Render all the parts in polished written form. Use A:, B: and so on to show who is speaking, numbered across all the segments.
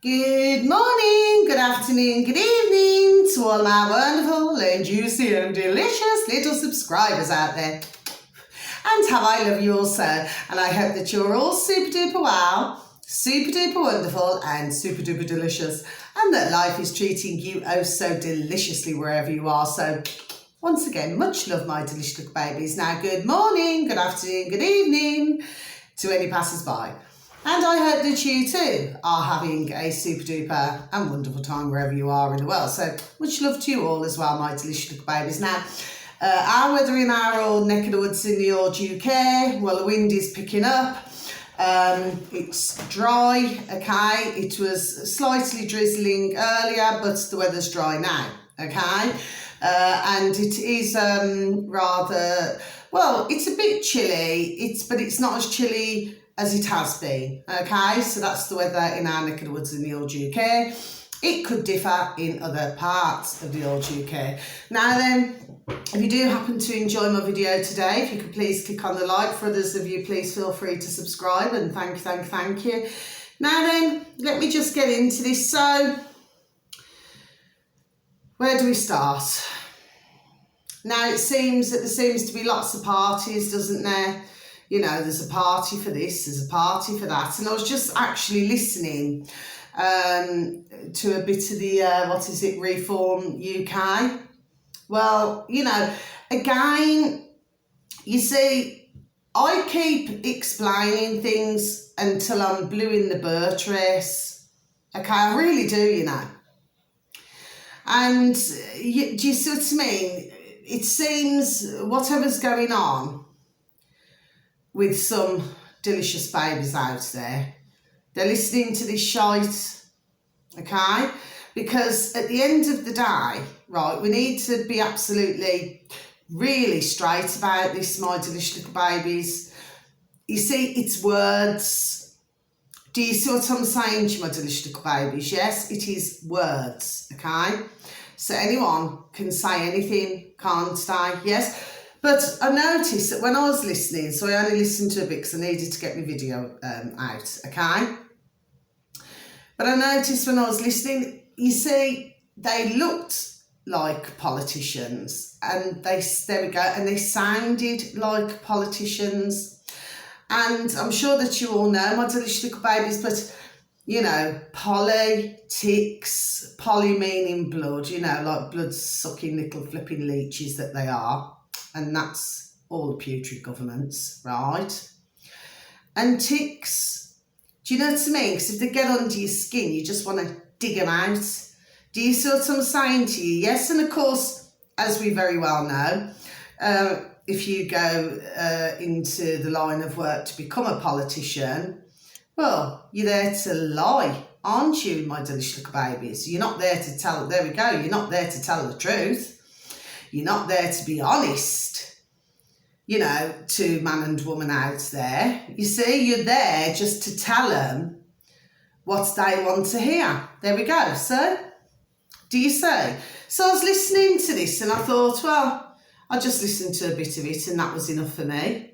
A: Good morning, good afternoon, good evening to all my wonderful and juicy and delicious little subscribers out there. And how I love you all so. And I hope that you're all super duper wow, super duper wonderful and super duper delicious. And that life is treating you oh so deliciously wherever you are. So once again, much love my delicious little babies. Now good morning, good afternoon, good evening to any passers-by. And I hope that you too are having a super duper and wonderful time wherever you are in the world. So much love to you all as well, my delicious little babies. Now, our weather in our old neck of the woods in the old UK, well, the wind is picking up. It's dry, okay? It was slightly drizzling earlier, but the weather's dry now, okay? And it is rather, well, it's a bit chilly, but it's not as chilly as it has been, okay? So that's the weather in our neck of the woods in the old UK. It could differ in other parts of the old UK. Now then, if you do happen to enjoy my video today, if you could please click on the like. For others of you, please feel free to subscribe, and thank you. Now then, let me just get into this. So, where do we start? Now it seems that there seems to be lots of parties, doesn't there? You know, there's a party for this, there's a party for that. And I was just actually listening to a bit of the, Reform UK. Well, you know, again, you see, I keep explaining things until I'm blue in the birch race. Okay, I really do, you know. And do you see what I mean? It seems whatever's going on with some delicious babies out there, they're listening to this shite, okay? Because at the end of the day, right, we need to be absolutely really straight about this, my delicious little babies. You see, it's words. Do you see what I'm saying to you, my delicious little babies? Yes, it is words, okay? So anyone can say anything, can't they? Yes. But I noticed that when I was listening, so I only listened to a bit because I needed to get my video out, okay? But I noticed when I was listening, you see, they looked like politicians, and there we go, and they sounded like politicians. And I'm sure that you all know, my delicious little babies, but, you know, politics, poly meaning blood, you know, like blood-sucking little flipping leeches that they are. And that's all the putrid governments, right? And ticks, do you know what I mean? Because if they get under your skin, you just want to dig them out. Do you see what I'm saying to you? Yes, and of course, as we very well know, if you go into the line of work to become a politician, well, you're there to lie, aren't you, my delicious little babies? You're not there to tell, there we go, you're not there to tell the truth. You're not there to be honest, you know, to man and woman out there. You see, you're there just to tell them what they want to hear. There we go. So, do you see? So I was listening to this and I thought, well, I just listened to a bit of it and that was enough for me.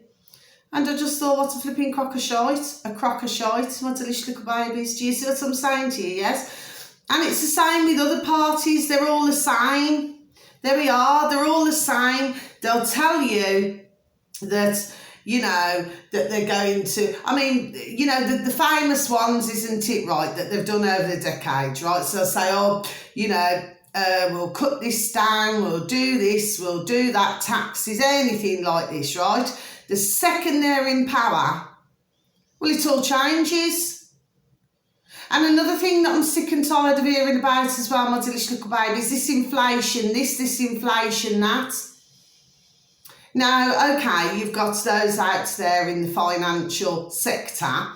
A: And I just thought, what a flipping crock of shite. A crock of shite, my delicious little babies. Do you see what I'm saying to you? Yes? And it's the same with other parties. They're all the same. There we are, they're all the same. They'll tell you that, you know, that they're going to, I mean, you know, the famous ones, isn't it, right, that they've done over the decades, right? So they'll say, oh, you know, we'll cut this down, we'll do this, we'll do that, taxes, anything like this, right? The second they're in power, well, it all changes. And another thing that I'm sick and tired of hearing about as well, my delicious little babies, this inflation, this inflation, that. Now, okay, you've got those out there in the financial sector,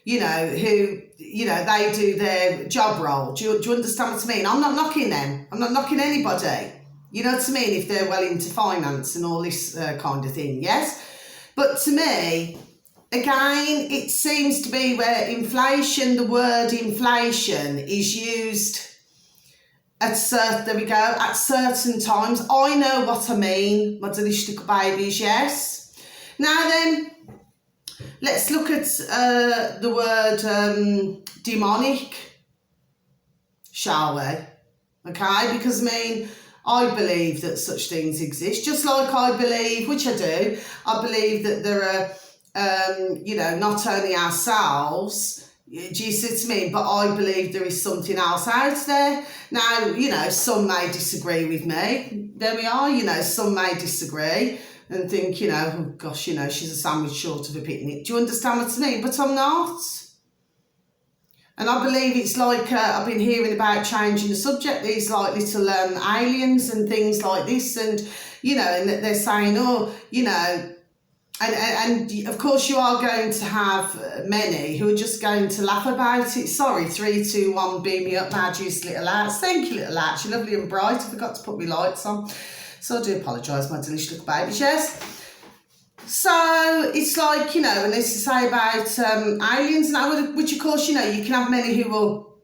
A: you know, who, you know, they do their job role. Do you understand what I mean? I'm not knocking them. I'm not knocking anybody. You know what I mean? If they're well into finance and all this kind of thing, yes? But to me, again, it seems to be where inflation, the word inflation is used at certain times. I know what I mean, my delicious little babies, yes. Now then, let's look at the word demonic. shall we? Okay, because I mean, I believe that such things exist, just like I believe, which I do, I believe that there are, you know, not only ourselves, do you see what I mean, but I believe there is something else out there. Now, you know, some may disagree with me. There we are, you know, some may disagree and think, you know, oh gosh, you know, she's a sandwich short of a picnic. Do you understand what I mean? But I'm not. And I believe it's like, I've been hearing about changing the subject, these like little aliens and things like this, and, you know, and they're saying, oh, you know, and of course you are going to have many who are just going to laugh about it. Sorry, 3, 2, 1, beam me up now, juice little lads. Thank you, little lads, you're lovely and bright. I forgot to put my lights on, so I do apologise, my delicious little babies, yes. So it's like, you know, and this to say about aliens now, which of course, you know, you can have many who will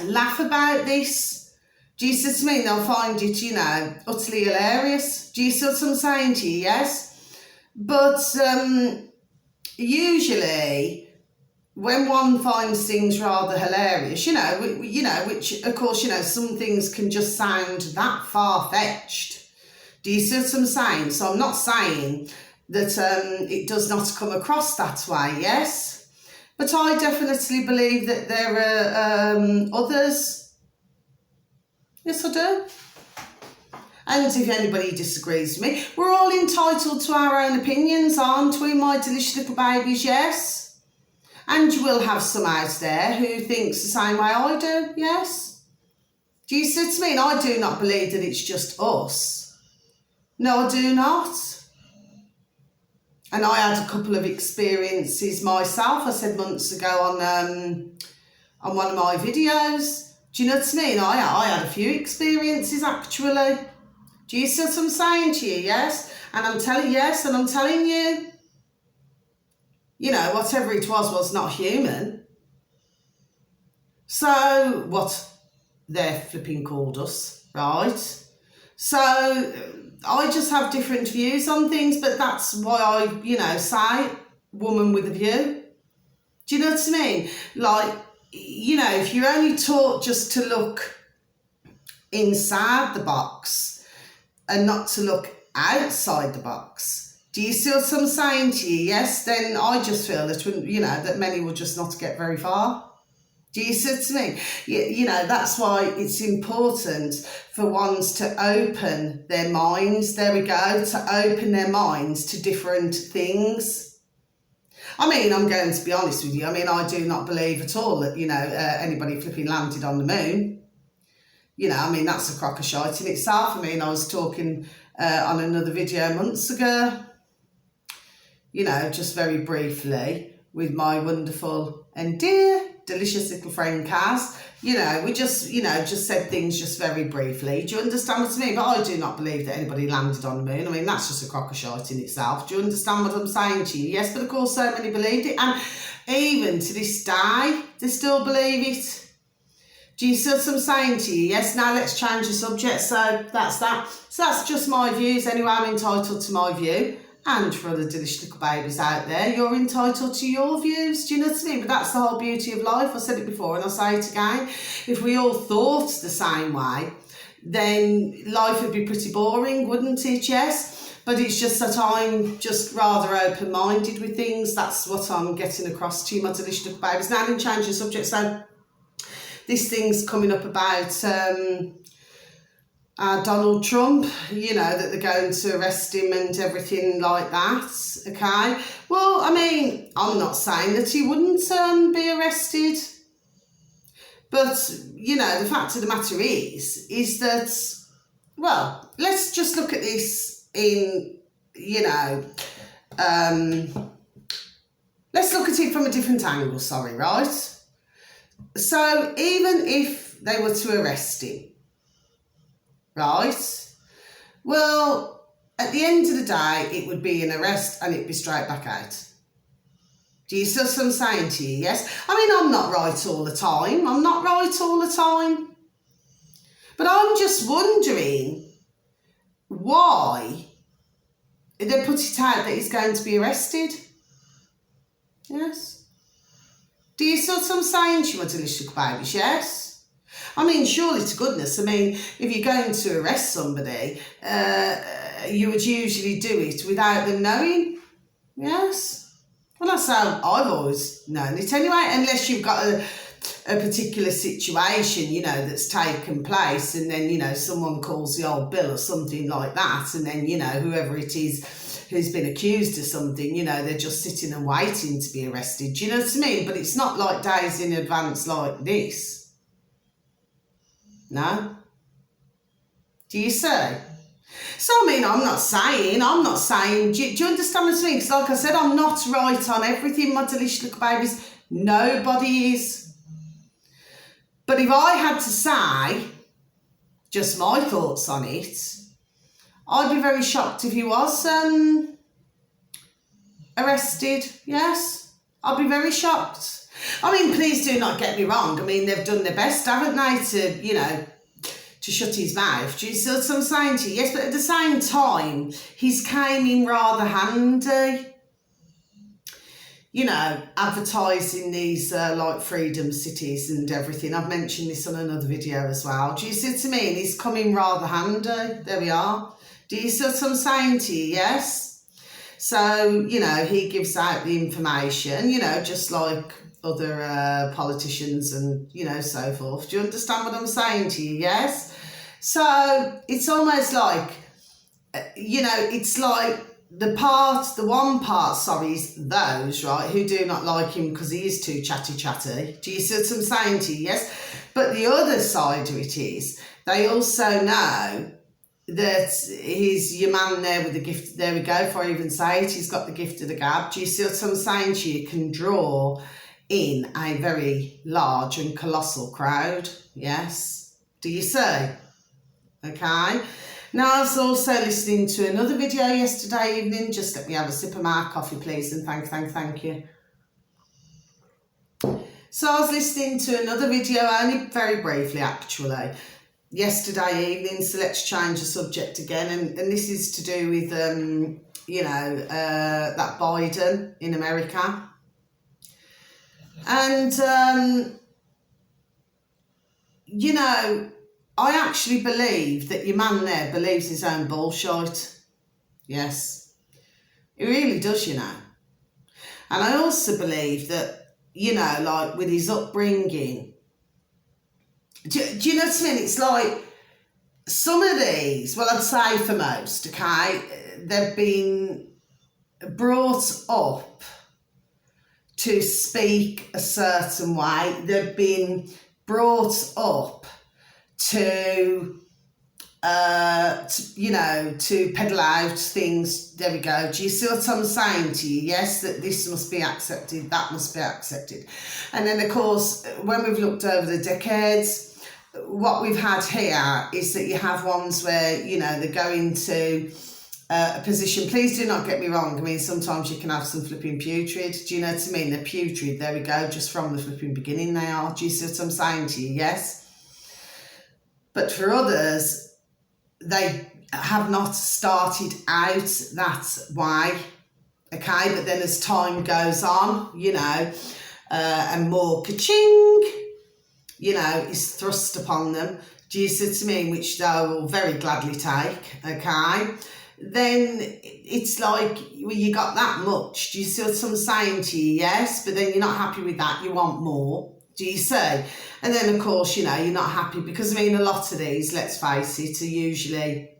A: laugh about this. Do you see what I mean? They'll find it, you know, utterly hilarious. Do you see what I'm saying to you? Yes. But usually when one finds things rather hilarious, you know, which of course, you know, some things can just sound that far-fetched. Do you see what I'm saying? So I'm not saying that it does not come across that way, yes? But I definitely believe that there are others. Yes, I do. And if anybody disagrees with me, we're all entitled to our own opinions, aren't we, my delicious little babies, yes? And you will have some out there who thinks the same way I do, yes? Do you see what I mean? I do not believe that it's just us. No, I do not. And I had a couple of experiences myself, I said months ago on one of my videos. Do you know what I mean? I had a few experiences actually. Do you see what I'm saying to you? Yes? And I'm telling you, you know, whatever it was not human. So what they're flipping called us, right? So I just have different views on things, but that's why I, you know, say woman with a view. Do you know what I mean? Like, you know, if you're only taught just to look inside the box and not to look outside the box, do you see what I'm saying to you? Yes, then I just feel that, you know, that many will just not get very far. Do you see what I mean? You know, that's why it's important for ones to open their minds, there we go, to open their minds to different things. I mean, I'm going to be honest with you, I mean, I do not believe at all that, you know, anybody flipping landed on the moon. You know, I mean, that's a crock of shite in itself. I mean, I was talking on another video months ago, you know, just very briefly with my wonderful and dear delicious little friend Kaz. You know, we just, you know, just said things just very briefly. Do you understand what I mean? But I do not believe that anybody landed on the moon. I mean, that's just a crock of shite in itself. Do you understand what I'm saying to you? Yes, but of course so many believed it. And even to this day, they still believe it. Do you see what I'm saying to you? Yes, now let's change the subject. So that's that. So that's just my views. Anyway, I'm entitled to my view. And for other delicious little babies out there, you're entitled to your views. Do you know what I mean? But that's the whole beauty of life. I said it before and I'll say it again. If we all thought the same way, then life would be pretty boring, wouldn't it? Yes. But it's just that I'm just rather open-minded with things. That's what I'm getting across to you, my delicious little babies. Now I'm going to change the subject. So this thing's coming up about Donald Trump, you know, that they're going to arrest him and everything like that, okay? Well, I mean, I'm not saying that he wouldn't be arrested, but, you know, the fact of the matter is that, well, let's just look at this in, you know, let's look at it from a different angle, sorry, right? So even if they were to arrest him, right? Well, at the end of the day, it would be an arrest and it'd be straight back out. Do you see what I'm saying to you? Yes? I mean, I'm not right all the time. I'm not right all the time. But I'm just wondering why they put it out that he's going to be arrested. Yes? Do you see what I'm saying to you, my delicious babies? Yes? I mean, surely to goodness, I mean, if you're going to arrest somebody, you would usually do it without them knowing. Yes. Well, that's how I've always known it anyway, unless you've got a particular situation, you know, that's taken place, and then, you know, someone calls the old bill or something like that, and then, you know, whoever it is who's been accused of something, you know, they're just sitting and waiting to be arrested. Do you know what I mean? But it's not like days in advance like this. No? Do you see? So, I mean, I'm not saying, do you understand what I mean? Because like I said, I'm not right on everything, my delicious little babies. Nobody is. But if I had to say just my thoughts on it, I'd be very shocked if he was arrested, yes. I'd be very shocked. I mean, please do not get me wrong. I mean, they've done their best, haven't they, to, you know, to shut his mouth. Do you see what I'm saying to you? Yes, but at the same time, he's came in rather handy. You know, advertising these like freedom cities and everything. I've mentioned this on another video as well. Do you see what I mean? He's coming rather handy. There we are. Do you see what I'm saying to you? Yes. So, you know, he gives out the information, you know, just like other politicians and, you know, so forth. Do you understand what I'm saying to you? Yes. So it's almost like, you know, it's like the one part, is those, right, who do not like him because he is too chatty. Do you see what I'm saying to you? Yes. But the other side of it is they also know that he's your man there with the gift. There we go, if I even say it, he's got the gift of the gab. Do you see what I'm saying to you? Can draw in a very large and colossal crowd. Yes. Do you see? Okay. Now, I was also listening to another video yesterday evening. Just let me have a sip of my coffee, please, and thank you. So I was listening to another video, only very briefly actually, yesterday evening. So let's change the subject again, and this is to do with you know, that Biden in America, and you know, I actually believe that your man there believes his own bullshit. Yes, he really does, you know. And I also believe that, you know, like with his upbringing, do you know what I mean? It's like some of these, well, I'd say for most, okay, they've been brought up to speak a certain way. They've been brought up to you know, to peddle out things. There we go. Do you see what I'm saying to you? Yes, that this must be accepted, that must be accepted. And then, of course, when we've looked over the decades, what we've had here is that you have ones where, you know, they go into a position. Please do not get me wrong. I mean, sometimes you can have some flipping putrid. Do you know what I mean? They're putrid. There we go. Just from the flipping beginning they are. Do you see what I'm saying to you? Yes. But for others, they have not started out that way, okay? But then as time goes on, you know, and more ka-ching, you know, is thrust upon them, do you see what I mean, which they will very gladly take, okay? Then it's like, well, you got that much. Do you see what I'm saying to you? Yes, but then you're not happy with that. You want more. Do you see? And then, of course, you know, you're not happy because, I mean, a lot of these, let's face it, are usually,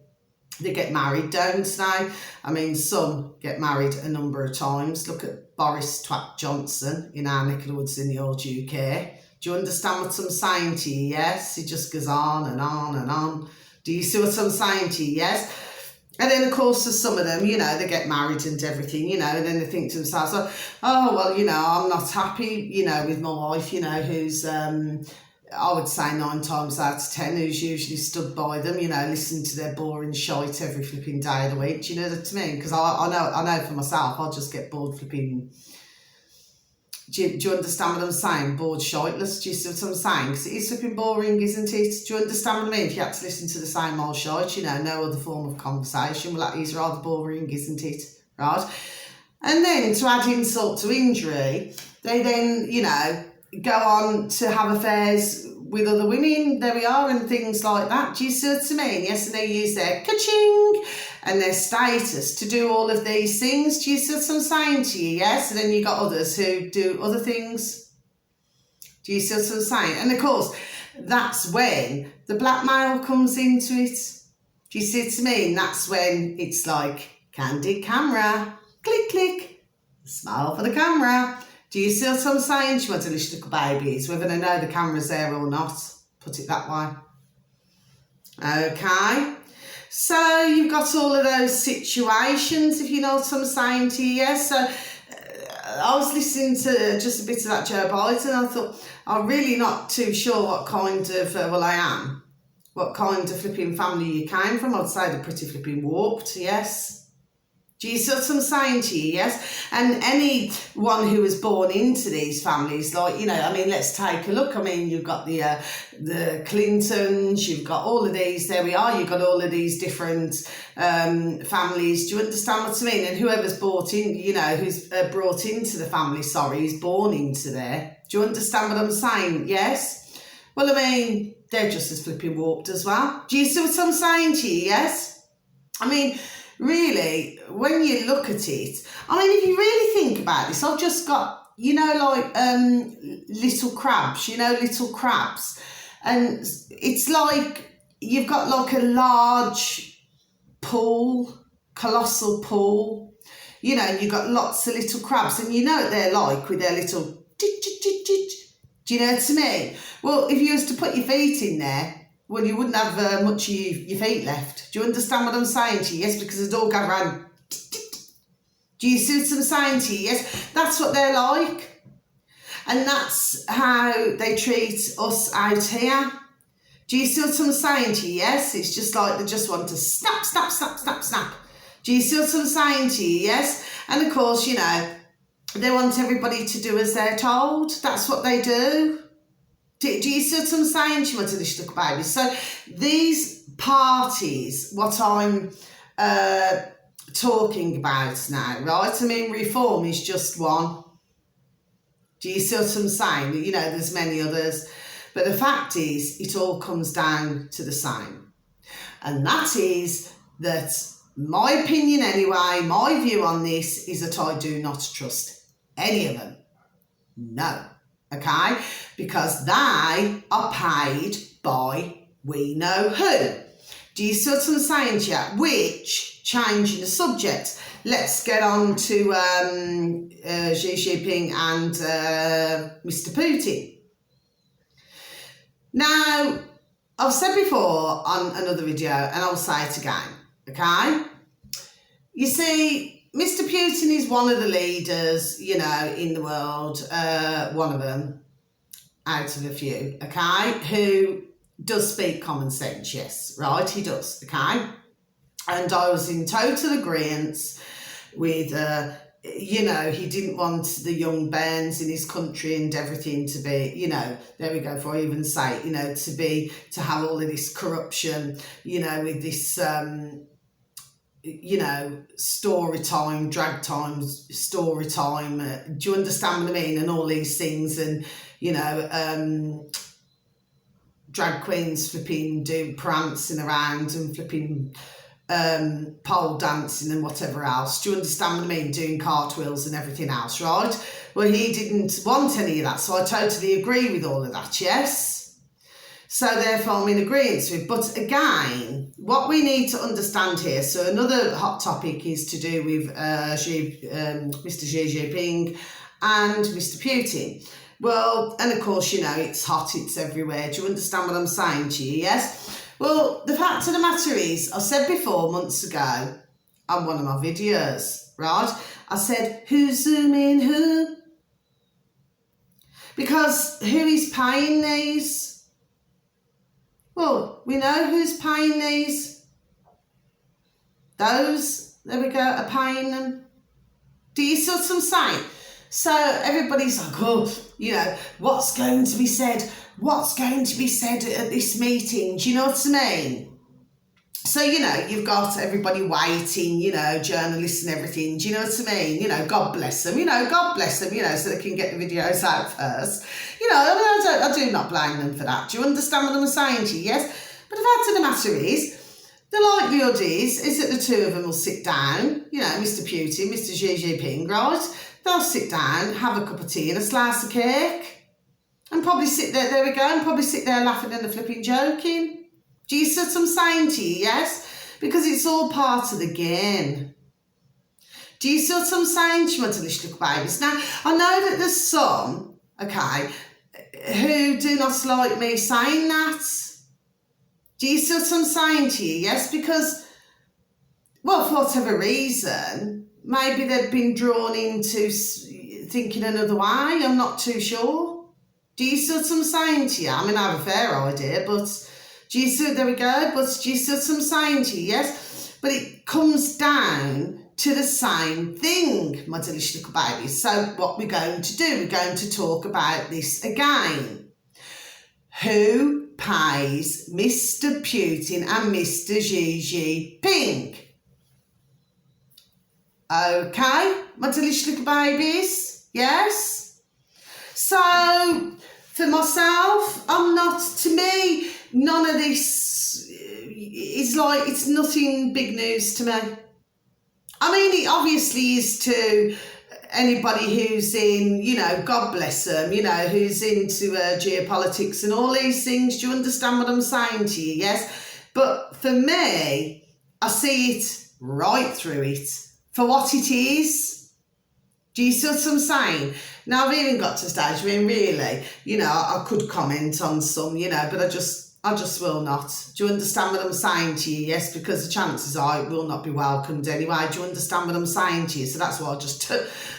A: they get married, don't they? I mean, some get married a number of times. Look at Boris Twat Johnson in our neck of the woods in the old UK. Do you understand what I'm saying to you? Yes? It just goes on and on and on. Do you see what I'm saying to you? Yes? And then, of course, there's some of them, you know, they get married and everything, you know, and then they think to themselves, oh, well, you know, I'm not happy, you know, with my wife, you know, who's, I would say 9 times out of 10, who's usually stood by them, you know, listening to their boring shite every flipping day of the week. Do you know what I mean? Because I know for myself, I'll just get bored flipping. Do you understand what I'm saying? Bored shitless. Do you see what I'm saying? Because it is flipping boring, isn't it? Do you understand what I mean? If you had to listen to the same old shite, you know, no other form of conversation, well, that is rather boring, isn't it? Right? And then, to add insult to injury, they then, you know, go on to have affairs with other women, there we are, and things like that. Do you see what I mean? Yes, and they use their ka-ching and their status to do all of these things. Do you see what I'm saying to you? Yes, and then you got others who do other things. Do you see what I'm saying? And of course, that's when the blackmail comes into it. Do you see what I mean? That's when it's like, candid camera, click, click, smile for the camera. Do you see what I'm saying? She wants to little babies, whether they know the camera's there or not. Put it that way. Okay. So you've got all of those situations, if you know what I'm saying to you. Yes. So I was listening to just a bit of that Joe Biden. I thought, I'm really not too sure what kind of, I am. What kind of flipping family you came from. I'd say they're pretty flipping warped, yes. Do you see what I'm saying to you? Yes. And anyone who was born into these families, like, you know, I mean, let's take a look. I mean, you've got the Clintons, you've got all of these, there we are, you've got all of these different families. Do you understand what I mean? And whoever's brought in, you know, who's brought into the family, is born into there. Do you understand what I'm saying? Yes. Well, I mean, they're just as flipping warped as well. Do you see what I'm saying to you? Yes. I mean, really, when you look at it, I mean, if you really think about this, I've just got, you know, like little crabs, and it's like you've got like a large pool, colossal pool, you know, and you've got lots of little crabs, and you know what they're like with their little do you know what I mean? Well, if you was to put your feet in there, well, you wouldn't have much of your feet left. Do you understand what I'm saying to you? Yes, because the dog go around. Do you see what I'm saying to you? Yes, that's what they're like. And that's how they treat us out here. Do you see what I'm saying to you? Yes, it's just like they just want to snap, snap, snap, snap, snap. Do you see what I'm saying to you? Yes. And of course, you know, they want everybody to do as they're told. That's what they do. Do you see what I'm saying? She wants to little baby. So these parties, what I'm talking about now, right? I mean, reform is just one. Do you see what I'm saying? You know, there's many others. But the fact is, it all comes down to the same. And that is that, my opinion anyway, my view on this is that I do not trust any of them. No. Okay? Because they are paid by we know who. Do you see what I'm saying to you? Which, changing the subject, let's get on to Xi Jinping and Mr. Putin. Now, I've said before on another video, and I'll say it again, okay? You see, Mr. Putin is one of the leaders, you know, in the world, one of them, out of a few, okay, who does speak common sense, yes, right, he does, okay? And I was in total agreement with, you know, he didn't want the young bands in his country and everything to be, you know, there we go, before I even say it, you know, to have all of this corruption, you know, with this, you know, story time, drag time, story time, do you understand what I mean? And all these things, and, you know, drag queens flipping, doing prancing around and flipping pole dancing and whatever else. Do you understand what I mean? Doing cartwheels and everything else, right? Well, he didn't want any of that, so I totally agree with all of that, yes? So therefore I'm in agreement with. But again, what we need to understand here, so another hot topic is to do with Mr. Xi Jinping and Mr. Putin. Well, and of course, you know, it's hot, it's everywhere. Do you understand what I'm saying to you, yes? Well, the fact of the matter is, I said before, months ago, on one of my videos, right? I said, who's zooming who? Because who is paying these? Well, we know who's paying these. Those, there we go, are paying them. Do you see what I'm saying? So everybody's like, oh, you know, what's going to be said? What's going to be said at this meeting? Do you know what I mean? So, you've got everybody waiting, journalists and everything. Do you know what I mean? God bless them, God bless them, so they can get the videos out first. I do not blame them for that. Do you understand what I'm saying to you? Yes? But the fact of the matter is, the likelihood is that the two of them will sit down, Mr. Putin, Mr. Xi Jinping, right? They'll sit down, have a cup of tea and a slice of cake, and probably sit there we go, and probably sit there laughing and flipping joking. Do you see what I'm saying to you, yes? Because it's all part of the game. Do you see what I'm saying to you, my delicious little babies? Now, I know that there's some, okay, who do not like me saying that. Do you see what I'm saying to you, yes? Because, well, for whatever reason, maybe they've been drawn into thinking another way. I'm not too sure. Do you see what I'm saying to you? I mean, I have a fair idea, but... there we go, but do you see what I'm saying to you, yes? But it comes down to the same thing, my delicious little babies. So what we're going to do, we're going to talk about this again. Who pays Mr. Putin and Mr. Xi Jinping? Okay, my delicious little babies, yes? So, for myself, to me, none of this is it's nothing big news to me. I mean, it obviously is to anybody who's in, God bless them, who's into geopolitics and all these things. Do you understand what I'm saying to you? Yes. But for me, I see it right through it for what it is. Do you see what I'm saying? Now, I've even got to a stage where really, I could comment on some, but I just will not. Do you understand what I'm saying to you? Yes, because the chances are it will not be welcomed anyway. Do you understand what I'm saying to you? So that's why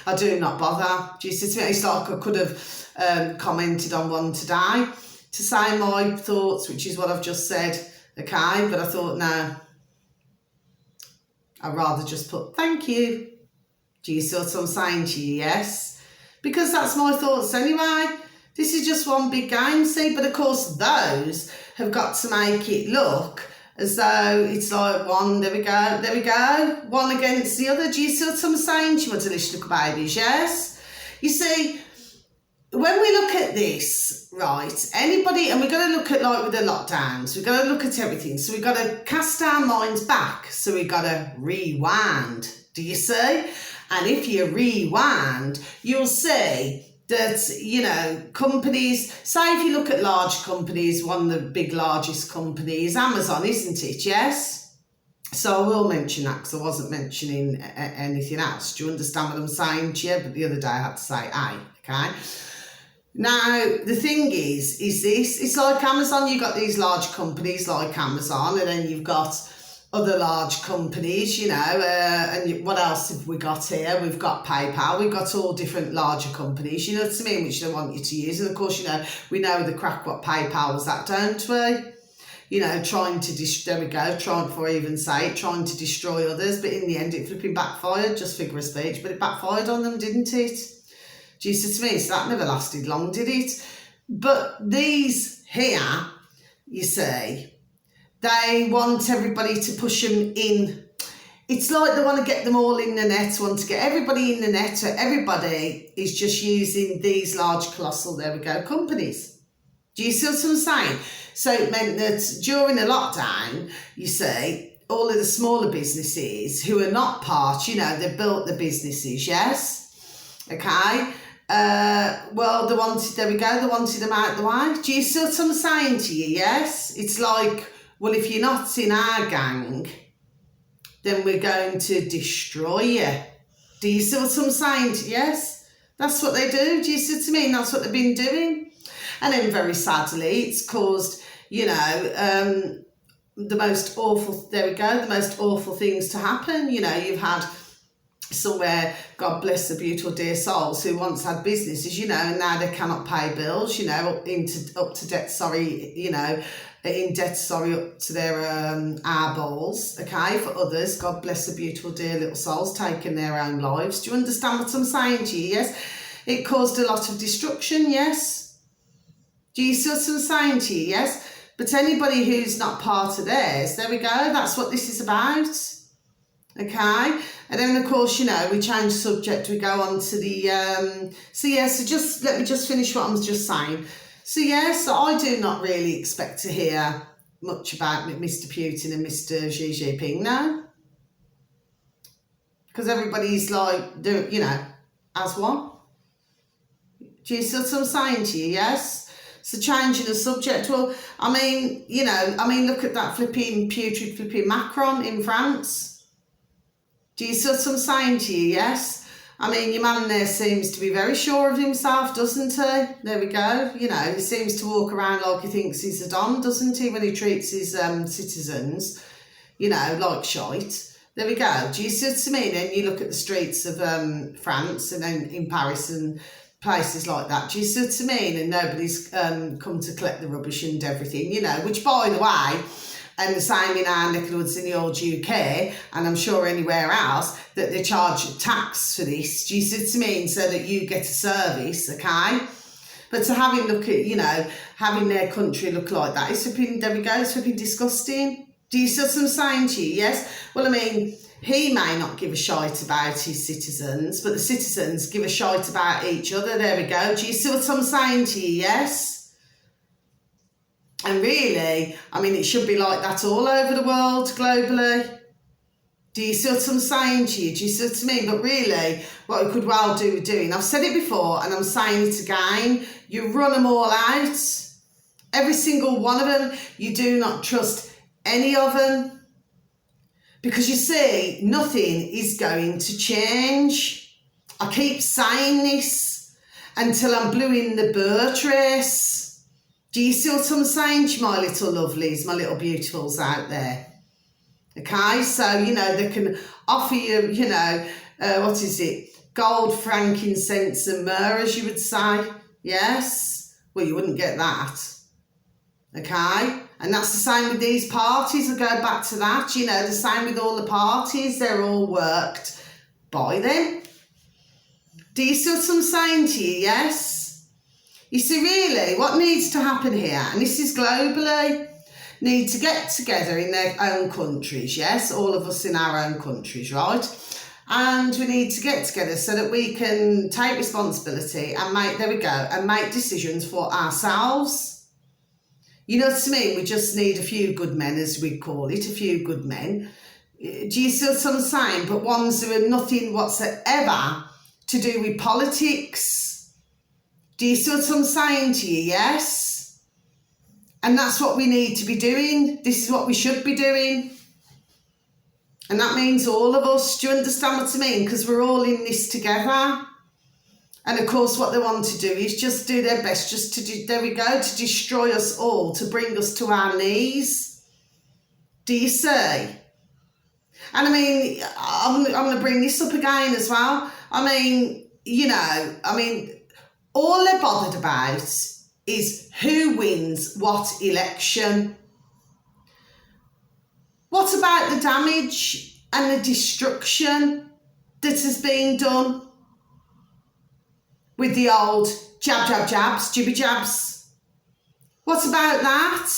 A: I do not bother. Do you see me? It's like I could have commented on one today to say my thoughts, which is what I've just said, okay? But I thought, no, I'd rather just put thank you. Do you see what I'm saying to you? Yes? Because that's my thoughts anyway. This is just one big game, see? But of course, those have got to make it look as though it's like one, there we go, one against the other. Do you see what I'm saying to you, my delicious little babies? Yes? You see, when we look at this, right, anybody, and we're going to look at with the lockdowns, we've got to look at everything. So we've got to cast our minds back. So we've got to rewind. Do you see? And if you rewind, you'll see that, companies, say if you look at large companies, one of the big largest companies, Amazon, isn't it? Yes? So I will mention that because I wasn't mentioning anything else. Do you understand what I'm saying to you? But the other day I had to say okay? Now, the thing is this, it's like Amazon, you've got these large companies like Amazon, and then you've got other large companies, and what else have we got here? We've got PayPal, we've got all different larger companies, you know what I mean, which they want you to use. And of course, we know the crack what PayPal was at, don't we? Trying before I even say it, trying to destroy others, but in the end it flipping backfired, just figure of speech, but it backfired on them, didn't it? Do you see what I mean? So that never lasted long, did it? But these here, you see, they want everybody to push them in. It's like they want to get them all in the net, want to get everybody in the net, so everybody is just using these large, colossal, companies. Do you see what I'm saying? So it meant that during the lockdown, you see, all of the smaller businesses who are not part, they built the businesses, yes? Okay? Well, they wanted them out the way. Do you see what I'm saying to you, yes? It's like, well, if you're not in our gang, then we're going to destroy you. Do you see what I'm saying? Yes? That's what they do. Do you see what I mean? That's what they've been doing. And then very sadly, it's caused, the most awful things to happen. You've had somewhere, God bless the beautiful dear souls, who once had businesses, and now they cannot pay bills, up to debt, in debt, up to their eyeballs, okay? For others, God bless the beautiful dear little souls, taking their own lives. Do you understand what I'm saying to you? Yes? It caused a lot of destruction, yes? Do you see what I'm saying to you? Yes? But anybody who's not part of theirs, there we go, that's what this is about. Okay, and then of course, you know, we change subject, we go on to the, so just, let me just finish what I was just saying. So yes, I do not really expect to hear much about Mr. Putin and Mr. Xi Jinping now. Because everybody's like, you know, as one. Do you see what I'm saying to you, yes? So changing the subject, well, I mean, you know, look at that putrid flipping Macron in France. Do you see what I'm saying to you, yes? I mean, your man there seems to be very sure of himself, doesn't he? There we go. You know, he seems to walk around like he thinks he's a don, doesn't he, when he treats his citizens, you know, like shite. There we go. Do you see what I mean? And you look at the streets of France and then in Paris and places like that. Do you see what I mean? And nobody's come to collect the rubbish and everything, you know, which, by the way, and the same in our neck of the woods in the old UK, and I'm sure anywhere else, that they charge tax for this. Do you see what I mean? So that you get a service, okay? But to have him look at, you know, having their country look like that, it's flipping, there we go, it's flipping disgusting. Do you see what I'm saying to you? Yes? Well, I mean, he may not give a shite about his citizens, but the citizens give a shite about each other. There we go. Do you see what I'm saying to you? Yes? And really, I mean, it should be like that all over the world, globally. Do you see what I'm saying to you? Do you see what I mean? But really, what we could well do doing, I've said it before and I'm saying it again, you run them all out. Every single one of them. You do not trust any of them. Because you see, nothing is going to change. I keep saying this until I'm blue in the bird race. Do you see what I'm saying to you, my little lovelies, my little beautifuls out there? Okay, so, you know, they can offer you, you know, what is it? Gold, frankincense and myrrh, as you would say. Yes? Well, you wouldn't get that. Okay? And that's the same with these parties. I'll go back to that. You know, the same with all the parties. They're all worked by them. Do you see what I'm saying to you? Yes? You see, really, what needs to happen here, and this is globally, need to get together in their own countries, yes? All of us in our own countries, right? And we need to get together so that we can take responsibility and make, there we go, and make decisions for ourselves. You know what I mean? We just need a few good men, as we call it, a few good men. Do you see what I'm saying? But ones who are nothing whatsoever to do with politics. Do you see what I'm saying to you? Yes? And that's what we need to be doing. This is what we should be doing. And that means all of us. Do you understand what I mean? Because we're all in this together. And of course, what they want to do is just do their best, just to do, there we go, to destroy us all, to bring us to our knees. Do you see? And I mean, I'm going to bring this up again as well. I mean, you know, all they're bothered about is who wins what election. What about the damage and the destruction that has been done with the old jab, jab, jabs, jibby jabs? What about that?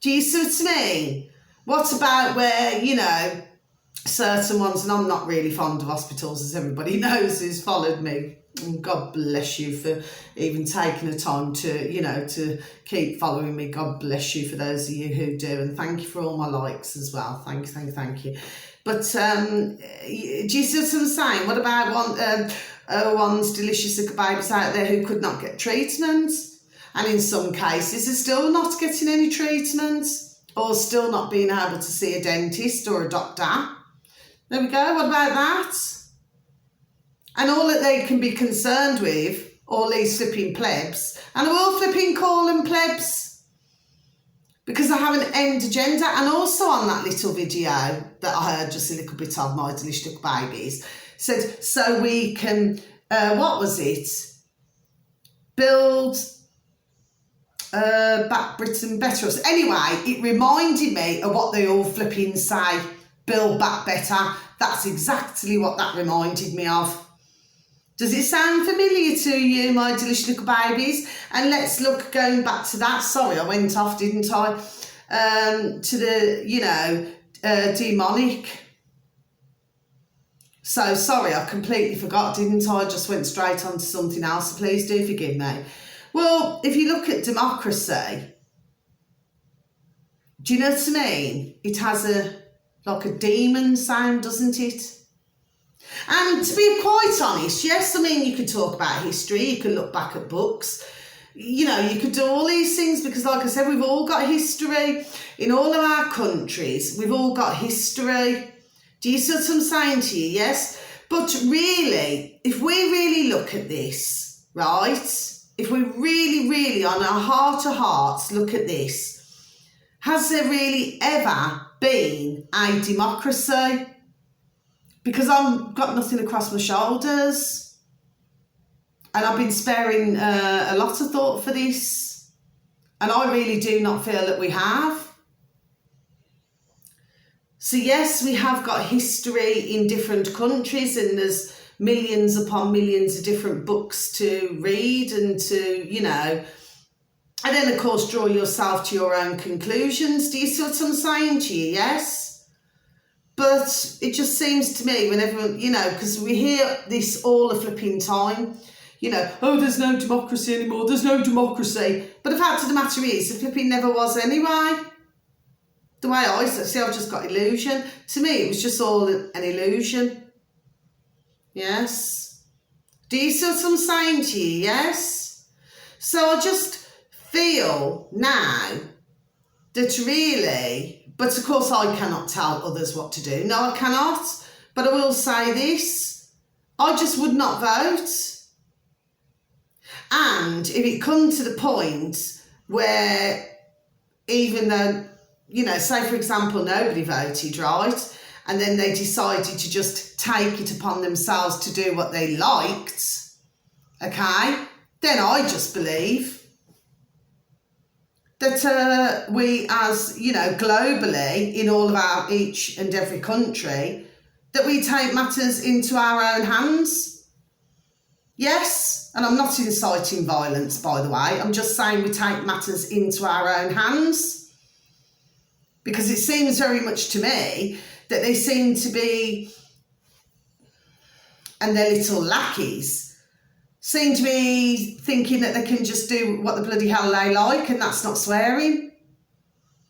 A: Do you see what I mean? What about where, you know, certain ones, and I'm not really fond of hospitals, as everybody knows who's followed me. And God bless you for even taking the time to, you know, to keep following me. God bless you for those of you who do. And thank you for all my likes as well. Thank you. But do you see what I'm saying? What about one's delicious little babies out there who could not get treatment? And in some cases are still not getting any treatment or still not being able to see a dentist or a doctor. There we go. What about that? And all that they can be concerned with, all these flipping plebs, and I will flipping call them plebs, because I have an end agenda. And also on that little video that I heard just a little bit of, my delicious little babies, said, so we can, what was it? Build back Britain better. Anyway, it reminded me of what they all flipping say, build back better. That's exactly what that reminded me of. Does it sound familiar to you, my delicious little babies? And let's look, going back to that. Sorry, I went off, didn't I? To the, demonic. So, sorry, I completely forgot, didn't I? I just went straight on to something else. So please do forgive me. Well, if you look at democracy, do you know what I mean? It has like a demon sound, doesn't it? And to be quite honest, yes, I mean, you could talk about history, you can look back at books, you could do all these things because, like I said, we've all got history. In all of our countries, we've all got history. Do you see what I'm saying to you? Yes? But really, if we really look at this, right, if we really, really, on our heart of hearts, look at this, has there really ever been a democracy? Because I've got nothing across my shoulders and I've been sparing a lot of thought for this, and I really do not feel that we have. So yes, we have got history in different countries and there's millions upon millions of different books to read and to, and then of course draw yourself to your own conclusions. Do you see what I'm saying to you? Yes? But it just seems to me when everyone, because we hear this all the flipping time, oh, there's no democracy anymore, there's no democracy. But the fact of the matter is, the flipping never was anyway. The way I see, I've just got illusion. To me, it was just all an illusion. Yes? Do you see what I'm saying to you? Yes? So I just feel now that really, but of course I cannot tell others what to do. No, I cannot. But I will say this, I just would not vote. And if it comes to the point where even though, say for example, nobody voted, right? And then they decided to just take it upon themselves to do what they liked, okay? Then I just believe that we as, globally, in all of our each and every country, that we take matters into our own hands. Yes, and I'm not inciting violence, by the way. I'm just saying we take matters into our own hands. Because it seems very much to me that they seem to be, and their little lackeys, seem to be thinking that they can just do what the bloody hell they like, and that's not swearing.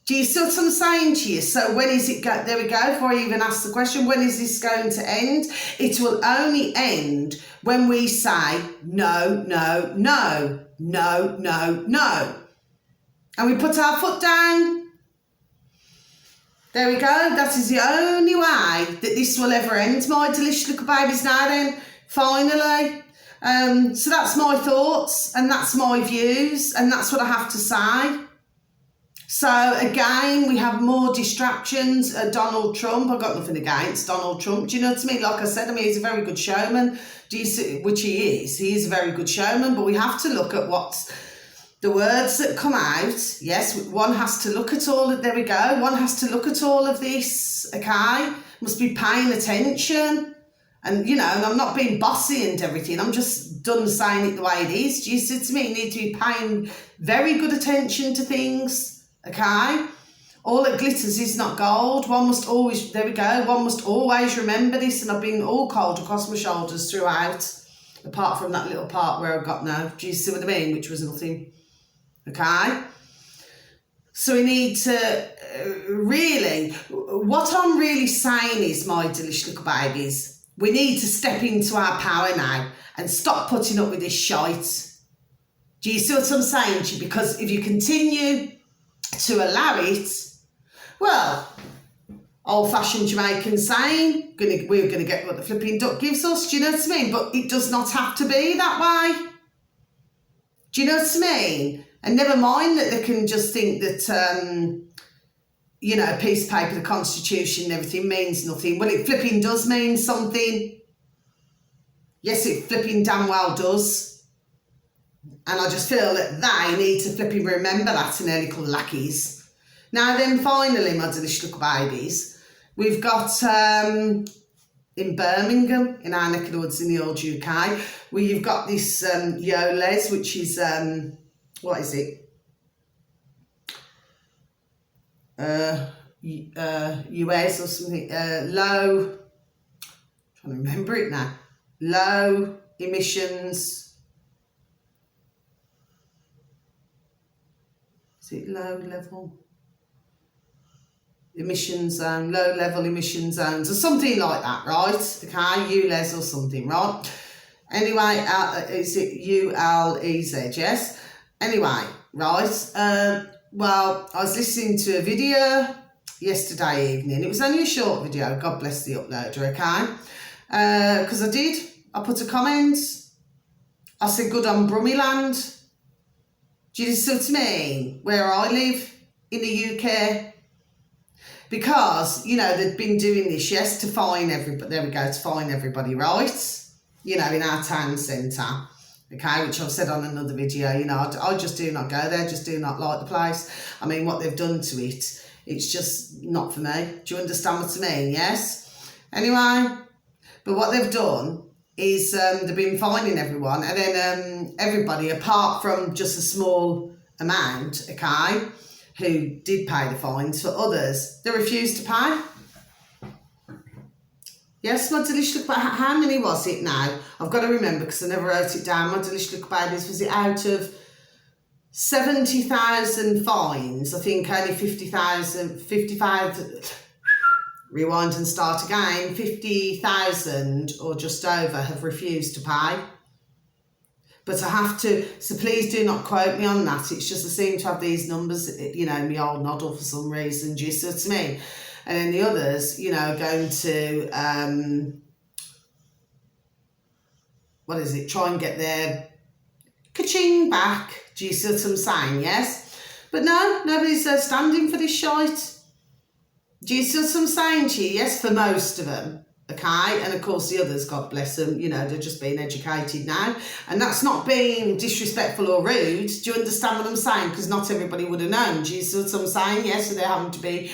A: Do you see what I'm saying to you? So when is it, there we go, before I even ask the question, when is this going to end? It will only end when we say no, no, no, no, no, no. And we put our foot down. There we go. That is the only way that this will ever end, my delicious little babies. Now then, finally. So that's my thoughts and that's my views and that's what I have to say. So again, we have more distractions. Donald Trump, I've got nothing against Donald Trump. Do you know what I mean? Like I said, he's a very good showman. Do you see, which he is. He is a very good showman, but we have to look at what's the words that come out. Yes, one has to look at all of, there we go, one has to look at all of this, okay? Must be paying attention. And, and I'm not being bossy and everything. I'm just done saying it the way it is. Do you see to me? You need to be paying very good attention to things, okay? All that glitters is not gold. One must always, there we go, one must always remember this. And I've been all cold across my shoulders throughout, apart from that little part where I got now. Do you see what I mean? Which was nothing. Okay, so we need to really, what I'm really saying is, my delicious little babies, we need to step into our power now and stop putting up with this shite. Do you see what I'm saying to you? Because if you continue to allow it, well, old-fashioned Jamaican saying, we're going to get what the flipping duck gives us, do you know what I mean? But it does not have to be that way. Do you know what I mean? And never mind that they can just think that, a piece of paper, the Constitution and everything means nothing. Well, it flipping does mean something. Yes, it flipping damn well does. And I just feel that they need to flipping remember that in their little lackeys. Now then, finally, my delicious little babies, we've got in Birmingham, in our neck of the woods in the old UK, where you've got this YOLES, which is, what is it? US or something, low, I'm trying to remember it now, low emissions, is it low level emission zone, low level emission zones or something like that, right? Okay, ULEZ or something, right? Anyway, is it ULEZ, yes? Anyway, right, well, I was listening to a video yesterday evening. It was only a short video, God bless the uploader, okay? Because I put a comment, I said good on Brummyland. Do you see what I mean? Where I live in the UK. Because, you know, they've been doing this, yes, to fine everybody, there we go, to fine everybody, right? You know, in our town centre, okay, which I've said on another video, you know, I just do not go there, just do not like the place. I mean, what they've done to it, it's just not for me. Do you understand what I mean? Yes? Anyway, but what they've done is they've been fining everyone, and then everybody, apart from just a small amount, okay, who did pay the fines, for others, they refused to pay. Yes, my delicious little babies, how many was it now? I've got to remember because I never wrote it down. My delicious little babies, was it out of 70,000 fines? I think only 55, rewind and start again, 50,000 or just over have refused to pay. But I have to, so please do not quote me on that. It's just I seem to have these numbers, you know, my old noddle for some reason, do you see what I mean? And then the others, you know, going to, what is it, try and get their ka-ching back. Do you see what I'm saying? Yes? But no, nobody's standing for this shite. Do you see what I'm saying to you? Yes, for most of them. Okay, and of course the others, God bless them, you know, they're just being educated now. And that's not being disrespectful or rude. Do you understand what I'm saying? Because not everybody would have known. Do you see what I'm saying? Yes, so they're having to be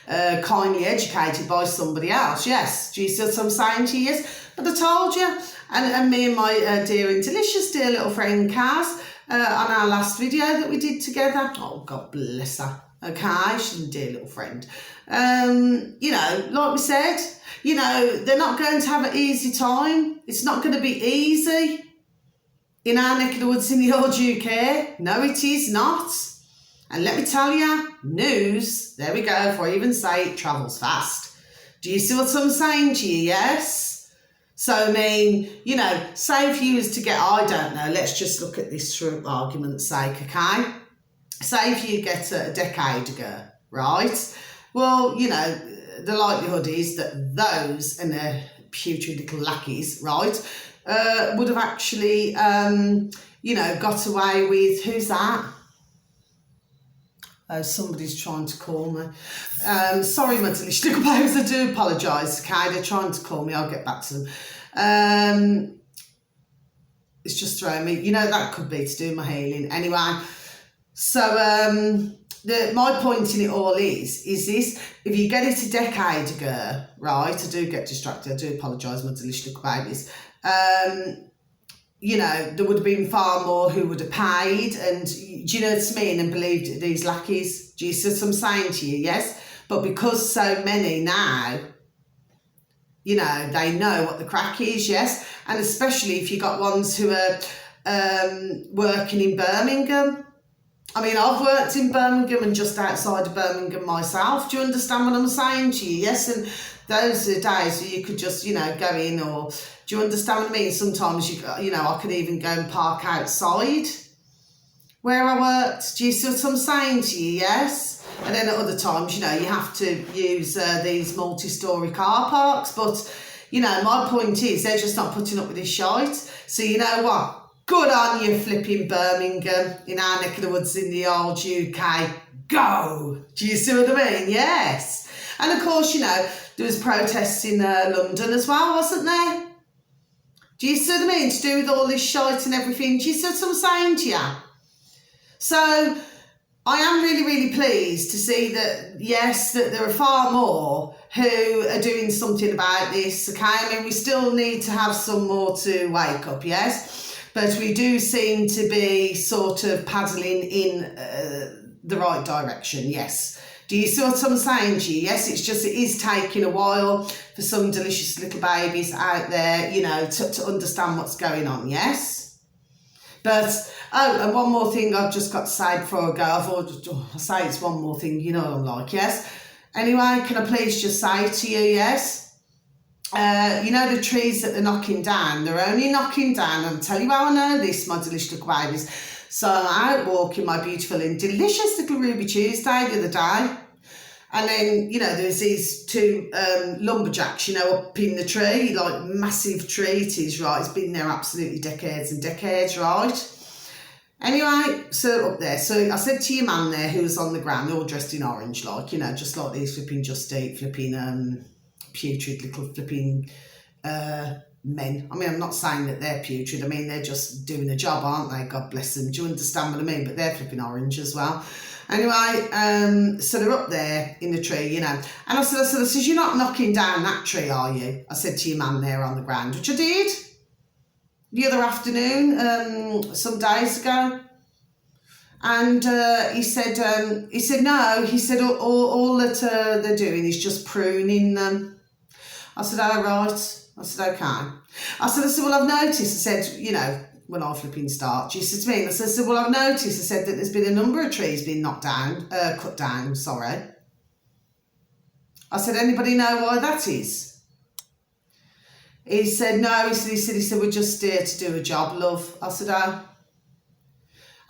A: kindly educated by somebody else. Yes, do you see what I'm saying to you? Yes, but I told you. And me and my dear and delicious dear little friend Kaz, on our last video that we did together. Oh, God bless her. Okay, she's a dear little friend. You know, like we said, you know, they're not going to have an easy time. It's not going to be easy in our neck of the woods in the old UK. No, it is not. And let me tell you, news, there we go, before I even say it, travels fast. Do you see what I'm saying to you? Yes? So, I mean, you know, say if you was to get, I don't know, let's just look at this for argument's sake, okay? Say if you get a decade ago, right? Well, you know, the likelihood is that those and their putrid little lackeys, right, would have actually, you know, got away with, who's that? Oh, somebody's trying to call me. Sorry, my delicious little babes, I do apologise, okay? They're trying to call me, I'll get back to them. It's just throwing me, you know, that could be to do my healing. Anyway, so, my point in it all is this: if you get it a decade ago, right? I do get distracted. I do apologise, my delicious little babies. You know, there would have been far more who would have paid, and do you know what I mean? And believed these lackeys. Do you see what I'm saying to you? Yes, but because so many now, you know, they know what the crack is. Yes, and especially if you got ones who are working in Birmingham. I mean, I've worked in Birmingham and just outside of Birmingham myself. Do you understand what I'm saying to you? Yes, and those are days where you could just, you know, go in, or do you understand what I mean? Sometimes, you know, I could even go and park outside where I worked. Do you see what I'm saying to you? Yes. And then at other times, you know, you have to use these multi-storey car parks. But, you know, my point is they're just not putting up with this shite. So you know what? Good on you, flipping Birmingham, in our neck of the woods in the old UK. Go! Do you see what I mean? Yes. And of course, you know, there was protests in London as well, wasn't there? Do you see what I mean? To do with all this shite and everything. Do you see what I'm saying to you? So I am really, really pleased to see that, yes, that there are far more who are doing something about this, okay? I mean, we still need to have some more to wake up, yes? But we do seem to be sort of paddling in the right direction, yes. Do you see what I'm saying to you? Yes, it is taking a while for some delicious little babies out there, you know, to understand what's going on, yes? But, oh, and one more thing I've just got to say before I go. I say it's one more thing, you know what I'm like, yes? Anyway, can I please just say to you, yes? You know the trees that they're knocking down, they're only knocking down, and I'll tell you how I know this, my delicious little babies. So I'm out walking my beautiful and delicious little Ruby Tuesday the other day. And then, you know, there's these two lumberjacks, you know, up in the tree, like massive tree it is, right? It's been there absolutely decades and decades, right? Anyway, so up there, so I said to your man there who was on the ground, they're all dressed in orange, like, you know, just like these flipping Just Eat, flipping putrid little flipping men. I mean, I'm not saying that they're putrid, I mean, they're just doing a job, aren't they? God bless them. Do you understand what I mean? But they're flipping orange as well. Anyway, so they're up there in the tree, you know. And I said, you're not knocking down that tree, are you? I said to your man there on the ground, which I did the other afternoon, some days ago. And he said, no, he said, all that they're doing is just pruning them. I said, oh, right. I said, okay. I said, well, I've noticed, I said, you know, when I flipping start, she said to me, I said, well, I've noticed, I said, that there's been a number of trees being cut down, sorry. I said, anybody know why that is? He said, no, he said, we're just here to do a job, love. I said, oh.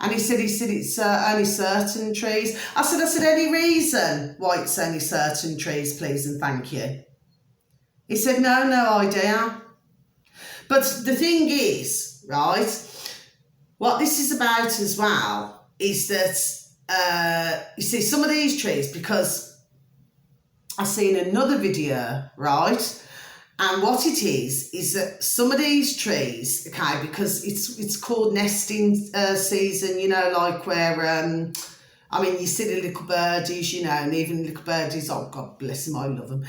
A: And he said, it's only certain trees. I said, any reason why it's only certain trees, please and thank you? He said, no idea. But the thing is, right, what this is about as well is that, you see, some of these trees, because I've seen another video, right, and what it is that some of these trees, okay, because it's called nesting season, you know, like where, I mean, you see the little birdies, you know, and even little birdies, oh, God bless them, I love them,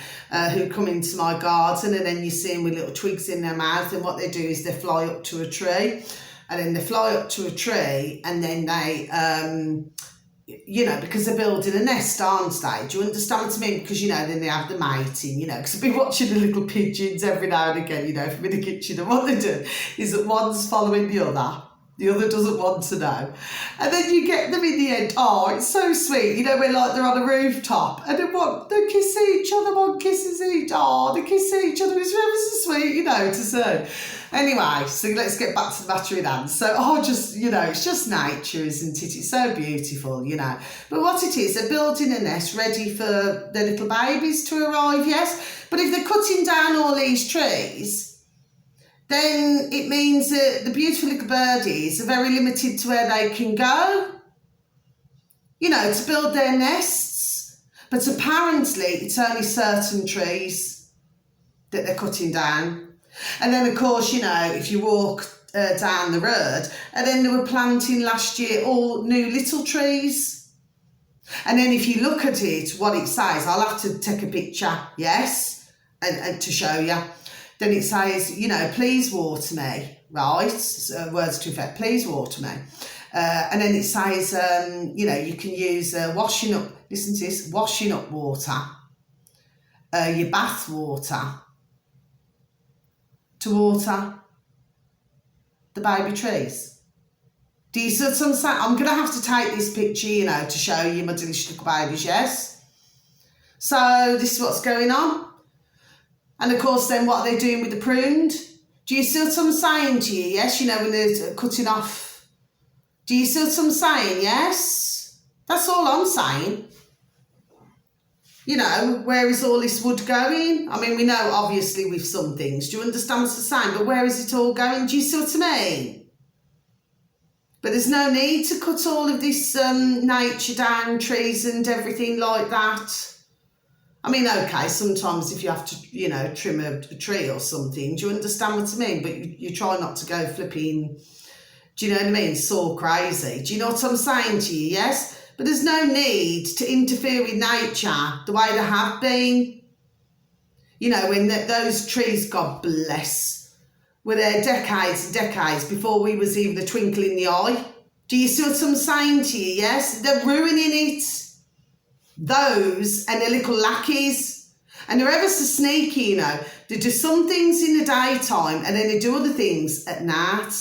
A: who come into my garden, and then you see them with little twigs in their mouth, and what they do is they fly up to a tree, and then they fly up to a tree, and then they, you know, because they're building a nest, aren't they? Do you understand what I mean? Because, you know, then they have the mating, you know, because I've been watching the little pigeons every now and again, you know, from in the kitchen, and what they do is that one's following the other doesn't want to know. And then you get them in the end. Oh, it's so sweet. You know, when like they're on a rooftop and they kiss each other, one kisses each other. Oh, they kiss each other. It's really so sweet, you know, to see. Anyway, so let's get back to the matter in hand. So, just, you know, it's just nature, isn't it? It's so beautiful, you know. But what it is, they're building a nest ready for their little babies to arrive, yes? But if they're cutting down all these trees, then it means that the beautiful little birdies are very limited to where they can go, you know, to build their nests. But apparently it's only certain trees that they're cutting down. And then, of course, you know, if you walk down the road, and then they were planting last year all new little trees. And then if you look at it, what it says, I'll have to take a picture, yes, and to show you. Then it says, you know, please water me, right? Words to effect, please water me. And then it says, you know, you can use washing up, listen to this, washing up water, your bath water, to water the baby trees. Do you see what I'm saying? I'm going to have to take this picture, you know, to show you my delicious little babies, yes? So this is what's going on. And of course, then what are they doing with the pruned? Do you see what I'm saying to you? Yes, you know, when they're cutting off. Do you see what I'm saying? Yes? That's all I'm saying. You know, where is all this wood going? I mean, we know, obviously, with some things. Do you understand what I'm saying? But where is it all going? Do you see what I mean? But there's no need to cut all of this nature down, trees and everything like that. I mean, okay, sometimes if you have to, you know, trim a tree or something, do you understand what I mean? But you try not to go flipping, do you know what I mean, so crazy. Do you know what I'm saying to you, yes? But there's no need to interfere with nature the way there have been. You know, when those trees, God bless, were there decades and decades before we was even a twinkle in the eye. Do you see what I'm saying to you? Yes, they're ruining it. Those and their little lackeys. And they're ever so sneaky, you know. They do some things in the daytime and then they do other things at night.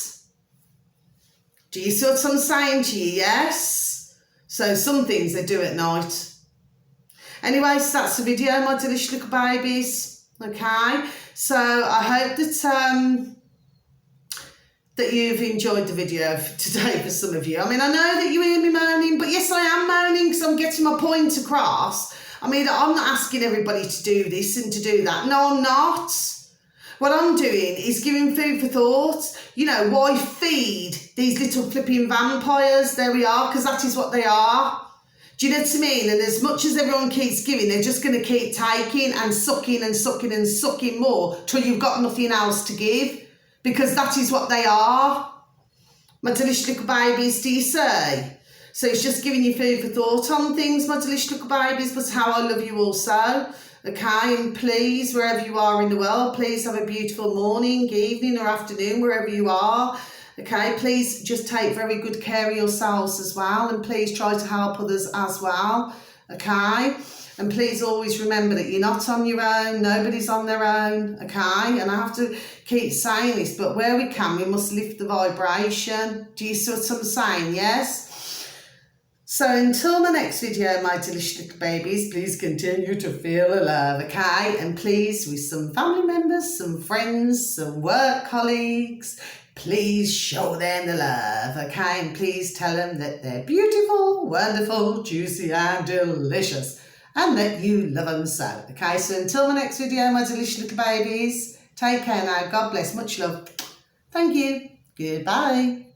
A: Do you see what I'm saying to you? Yes. So some things they do at night. Anyway, so that's the video, my delicious little babies. Okay. So I hope that you've enjoyed the video today for some of you. I mean, I know that you hear me moaning, but yes, I am moaning because I'm getting my point across. I mean, I'm not asking everybody to do this and to do that. No, I'm not. What I'm doing is giving food for thought. You know, why feed these little flipping vampires? There we are, because that is what they are. Do you know what I mean? And as much as everyone keeps giving, they're just going to keep taking and sucking and sucking and sucking more till you've got nothing else to give. Because that is what they are. My delicious little babies, do you say? So it's just giving you food for thought on things, my delicious little babies, but how I love you also. Okay, and please, wherever you are in the world, please have a beautiful morning, evening or afternoon, wherever you are. Okay, please just take very good care of yourselves as well, and please try to help others as well. Okay, and please always remember that you're not on your own, nobody's on their own. Okay, and I have to keep saying this, but where we can, we must lift the vibration. Do you see what I'm saying? Yes. So until my next video, my delicious little babies, please continue to feel the love, okay? And please, with some family members, some friends, some work colleagues, please show them the love, okay? And please tell them that they're beautiful, wonderful, juicy and delicious, and that you love them so, okay? So until my next video, my delicious little babies, take care now. God bless. Much love. Thank you. Goodbye.